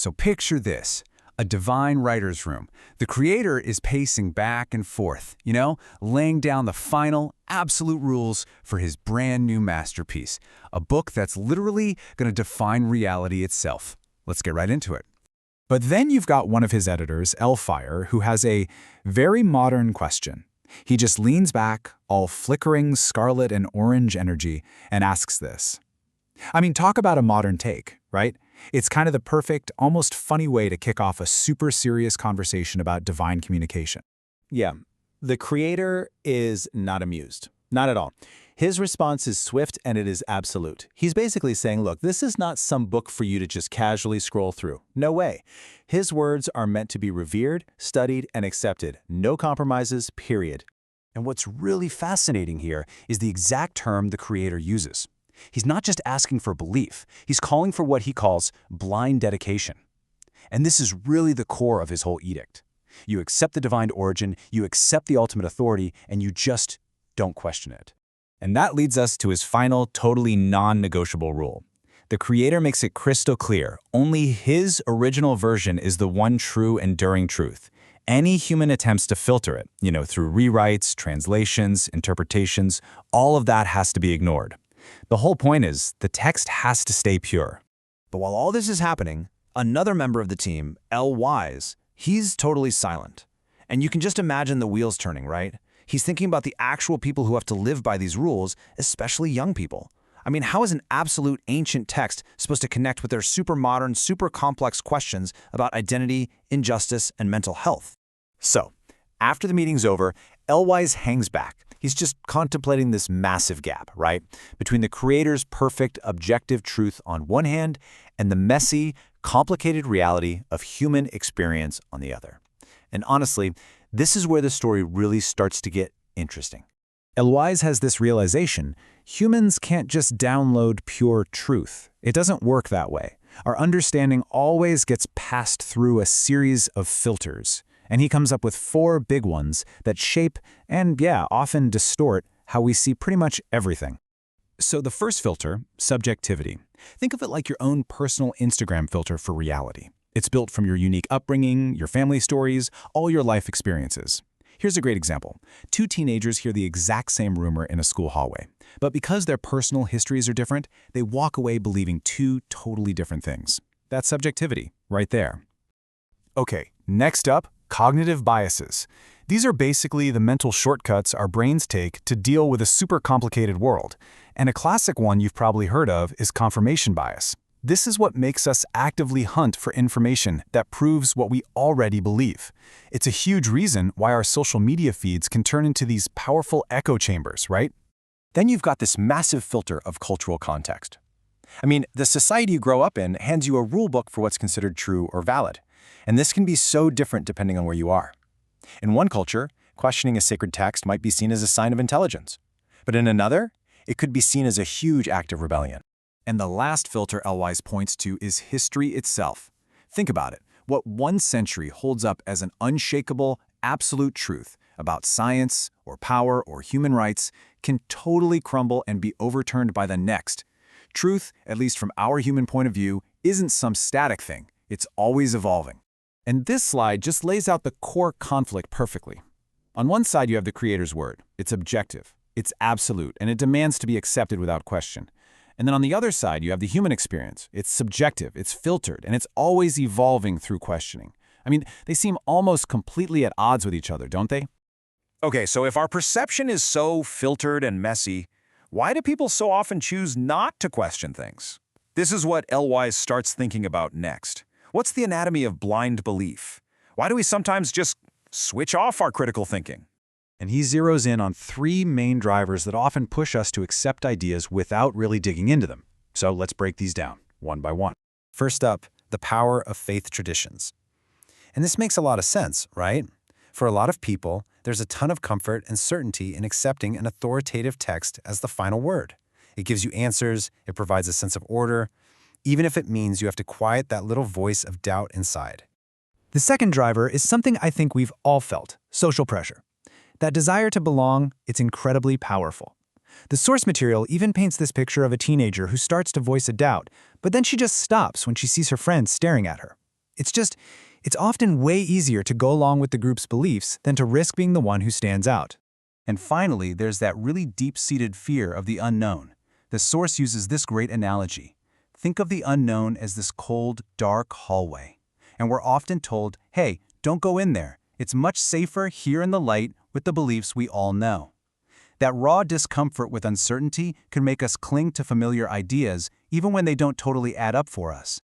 So picture this, a divine writer's room. The creator is pacing back and forth, laying down the final, absolute rules for his brand new masterpiece, a book that's literally going to define reality itself. Let's get right into it. But then you've got one of his editors, Elfire, who has a very modern question. He just leans back, all flickering scarlet and orange energy, and asks this. I mean, talk about a modern take, right? It's kind of the perfect, almost funny way to kick off a super serious conversation about divine communication. Yeah, the creator is not amused. Not at all. His response is swift and it is absolute. He's basically saying, look, this is not some book for you to just casually scroll through. No way. His words are meant to be revered, studied, and accepted. No compromises, period. And what's really fascinating here is the exact term the creator uses. He's not just asking for belief, he's calling for what he calls blind dedication. And this is really the core of his whole edict. You accept the divine origin, you accept the ultimate authority, and you just don't question it. And that leads us to his final, totally non-negotiable rule. The creator makes it crystal clear, only his original version is the one true, enduring truth. Any human attempts to filter it, through rewrites, translations, interpretations, all of that has to be ignored. The whole point is, the text has to stay pure. But while all this is happening, another member of the team, Wise, he's totally silent. And you can just imagine the wheels turning, right? He's thinking about the actual people who have to live by these rules, especially young people. I mean, how is an absolute ancient text supposed to connect with their super modern, super complex questions about identity, injustice, and mental health? So, after the meeting's over, Wise hangs back. He's just contemplating this massive gap, right? Between the creator's perfect, objective truth on one hand and the messy, complicated reality of human experience on the other. And honestly, this is where the story really starts to get interesting. Wise has this realization, humans can't just download pure truth. It doesn't work that way. Our understanding always gets passed through a series of filters. And he comes up with 4 big ones that shape and, often distort how we see pretty much everything. So the first filter, subjectivity. Think of it like your own personal Instagram filter for reality. It's built from your unique upbringing, your family stories, all your life experiences. Here's a great example. 2 teenagers hear the exact same rumor in a school hallway. But because their personal histories are different, they walk away believing 2 totally different things. That's subjectivity, right there. Okay, next up, cognitive biases. These are basically the mental shortcuts our brains take to deal with a super complicated world. And a classic one you've probably heard of is confirmation bias. This is what makes us actively hunt for information that proves what we already believe. It's a huge reason why our social media feeds can turn into these powerful echo chambers, right? Then you've got this massive filter of cultural context. I mean, the society you grow up in hands you a rule book for what's considered true or valid. And this can be so different depending on where you are. In one culture, questioning a sacred text might be seen as a sign of intelligence. But in another, it could be seen as a huge act of rebellion. And the last filter Wise points to is history itself. Think about it. What one century holds up as an unshakable, absolute truth about science or power or human rights can totally crumble and be overturned by the next. Truth, at least from our human point of view, isn't some static thing. It's always evolving. And this slide just lays out the core conflict perfectly. On one side, you have the creator's word. It's objective, it's absolute, and it demands to be accepted without question. And then on the other side, you have the human experience. It's subjective, it's filtered, and it's always evolving through questioning. I mean, they seem almost completely at odds with each other, don't they? Okay, so if our perception is so filtered and messy, why do people so often choose not to question things? This is what Wise starts thinking about next. What's the anatomy of blind belief? Why do we sometimes just switch off our critical thinking? And he zeroes in on 3 main drivers that often push us to accept ideas without really digging into them. So let's break these down, one by one. First up, the power of faith traditions. And this makes a lot of sense, right? For a lot of people, there's a ton of comfort and certainty in accepting an authoritative text as the final word. It gives you answers, it provides a sense of order, even if it means you have to quiet that little voice of doubt inside. The second driver is something I think we've all felt, social pressure. That desire to belong, it's incredibly powerful. The source material even paints this picture of a teenager who starts to voice a doubt, but then she just stops when she sees her friends staring at her. It's often way easier to go along with the group's beliefs than to risk being the one who stands out. And finally, there's that really deep-seated fear of the unknown. The source uses this great analogy. Think of the unknown as this cold, dark hallway. And we're often told, hey, don't go in there. It's much safer here in the light with the beliefs we all know. That raw discomfort with uncertainty can make us cling to familiar ideas even when they don't totally add up for us.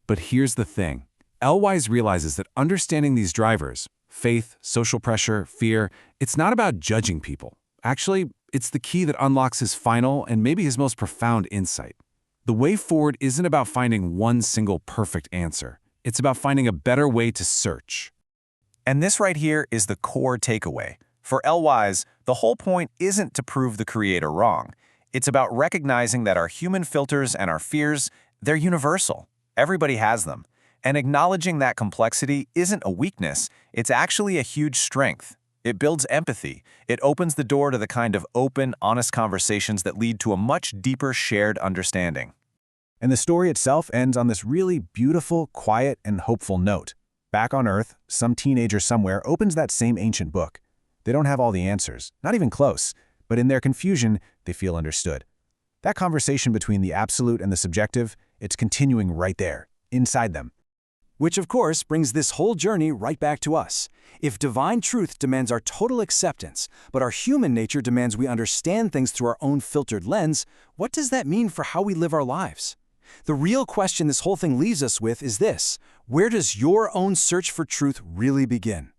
But here's the thing. L-Wise realizes that understanding these drivers, faith, social pressure, fear, it's not about judging people. Actually, it's the key that unlocks his final and maybe his most profound insight. The way forward isn't about finding one single perfect answer. It's about finding a better way to search. And this right here is the core takeaway. For L-Wise, the whole point isn't to prove the Creator wrong. It's about recognizing that our human filters and our fears, they're universal. Everybody has them. And acknowledging that complexity isn't a weakness, it's actually a huge strength. It builds empathy. It opens the door to the kind of open, honest conversations that lead to a much deeper shared understanding. And the story itself ends on this really beautiful, quiet, and hopeful note. Back on Earth, some teenager somewhere opens that same ancient book. They don't have all the answers, not even close, but in their confusion, they feel understood. That conversation between the absolute and the subjective, it's continuing right there, inside them. Which, of course, brings this whole journey right back to us. If divine truth demands our total acceptance, but our human nature demands we understand things through our own filtered lens, what does that mean for how we live our lives? The real question this whole thing leaves us with is this: where does your own search for truth really begin?